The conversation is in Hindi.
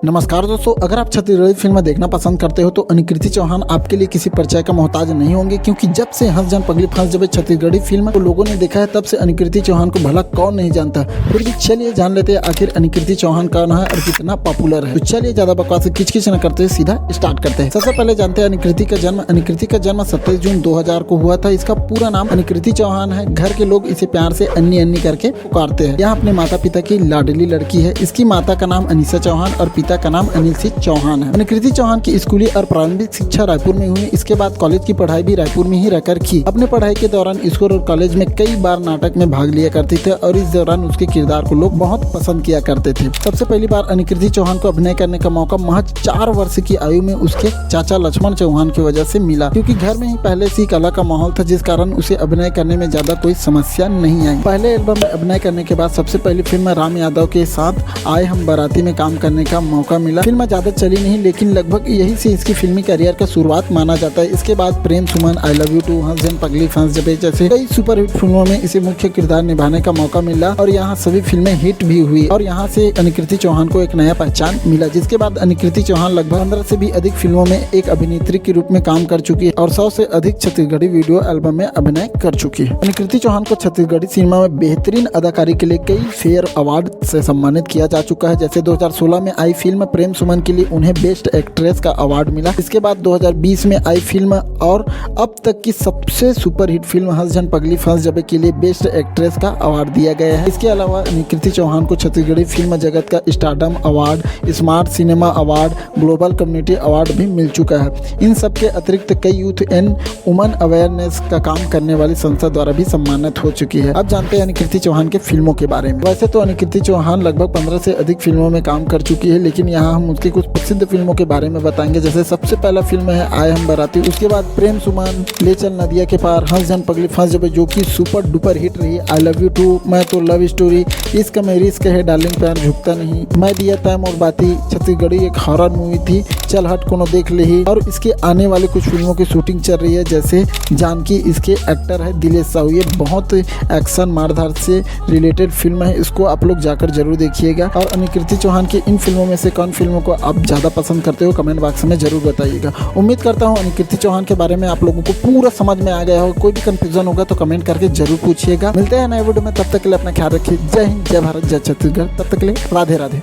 नमस्कार दोस्तों, अगर आप छत्तीसगढ़ी फिल्म देखना पसंद करते हो तो अनुकृति चौहान आपके लिए किसी परिचय का मोहताज नहीं होंगे, क्योंकि जब से हंस जान पगली फंस जब छत्तीसगढ़ी फिल्म को लोगों ने देखा है तब से अनुकृति चौहान को भला कौन नहीं जानता। फिर भी चलिए जान लेते हैं आखिर अनुकृति चौहान कौन है और कितना पॉपुलर है। तो चलिए ज्यादा बकवास किचकिच न करते हुए सीधा स्टार्ट करते हैं। सबसे पहले जानते हैं अनुकृति का जन्म। अनुकृति का जन्म 27 जून 2000 को हुआ था। इसका पूरा नाम अनुकृति चौहान है। घर के लोग इसे प्यार से अन्नी अन्नी करके पुकारते हैं। यह अपने माता पिता की लाडली लड़की है। इसकी माता का नाम अनीसा चौहान और पिता का नाम अनिल चौहान है। अनुकृति चौहान की स्कूली और प्रारंभिक शिक्षा रायपुर में हुई। इसके बाद कॉलेज की पढ़ाई भी रायपुर में ही रहकर की। अपने पढ़ाई के दौरान स्कूल और कॉलेज में कई बार नाटक में भाग लिया करती थे और इस दौरान उसके किरदार को लोग बहुत पसंद किया करते थे। सबसे पहली बार अनुकृति चौहान को अभिनय करने का मौका महज 4 वर्ष की आयु में उसके चाचा लक्ष्मण चौहान की वजह से मिला, क्योंकि घर में ही पहले से कला का माहौल था, जिस कारण उसे अभिनय करने में ज्यादा कोई समस्या नहीं आई। पहले एल्बम में अभिनय करने के बाद सबसे पहली फिल्म राम यादव के साथ आए हम बाराती में काम करने का मौका मिला। फिल्म ज्यादा चली नहीं, लेकिन लगभग यही से इसकी फिल्मी करियर का शुरुआत माना जाता है। इसके बाद प्रेम सुमन, आई लव यू टू, हंस जन पगली फंस जबे जैसे कई सुपरहिट फिल्मों में इसे मुख्य किरदार निभाने का मौका मिला और यहाँ सभी फिल्में हिट भी हुई और यहाँ से अनुकृति चौहान को एक नया पहचान मिला। जिसके बाद अनुकृति चौहान लगभग 15 से भी अधिक फिल्मों में एक अभिनेत्री के रूप में काम कर चुकी है और 100 से अधिक छत्तीसगढ़ी वीडियो एल्बम में अभिनय कर चुकी है। अनुकृति चौहान को छत्तीसगढ़ी सिनेमा में बेहतरीन अदाकारी के लिए कई फेयर अवार्ड से सम्मानित किया जा चुका है। जैसे 2016 में आई फिल्म प्रेम सुमन के लिए उन्हें बेस्ट एक्ट्रेस का अवार्ड मिला। इसके बाद 2020 में आई फिल्म और अब तक की सबसे सुपरहिट फिल्म हंस जन पगली फंस जबे के लिए बेस्ट एक्ट्रेस का अवार्ड दिया गया है। इसके अलावा अनुकृति चौहान को छत्तीसगढ़ी फिल्म जगत का stardom award, smart cinema award, global community award भी मिल चुका है। इन सब के अतिरिक्त कई यूथ एंड वुमेन अवेयरनेस का काम करने वाली संस्था द्वारा भी सम्मानित हो चुकी है। अब जानते हैं अनुकृति चौहान के फिल्मों के बारे में। वैसे तो अनुकृति चौहान लगभग 15 से अधिक फिल्मों में काम कर चुकी है, लेकिन यहाँ हम उसकी कुछ प्रसिद्ध फिल्मों के बारे में बताएंगे। जैसे सबसे पहला फिल्म है आए हम बाराती, उसके बाद प्रेम सुमन, ले चल नदिया के पार, हंस जन पगली फंस जबे जो कि सुपर डुपर हिट रही, आई लव यू टू, मैं तो लव स्टोरी, इसका मेरी इसका है डार्लिंग प्यार झुकता नहीं, मैं दिया तैम और बाती, छत्तीसगढ़ी एक हॉरर मूवी थी, चल हट कोनो देख ली। और इसके आने वाले कुछ फिल्मों की शूटिंग चल रही है, जैसे जानकी इसके एक्टर है दिलेश साहू। ये बहुत एक्शन मारधार से रिलेटेड फिल्म है, इसको आप लोग जाकर जरूर देखिएगा। और अनुकृति चौहान की इन फिल्मों में से कौन फिल्मों को आप ज़्यादा पसंद करते हो कमेंट बॉक्स में जरूर बताइएगा। उम्मीद करता हूँ अनुकृति चौहान के बारे में आप लोगों को पूरा समझ में आ गया हो। कोई भी कंफ्यूजन होगा तो कमेंट करके जरूर पूछिएगा। मिलते हैं नए वीडियो में, तब तक के लिए अपना ख्याल रखिए। जय हिंद, जय भारत, जय छत्तीसगढ़। तब तक के लिए राधे राधे।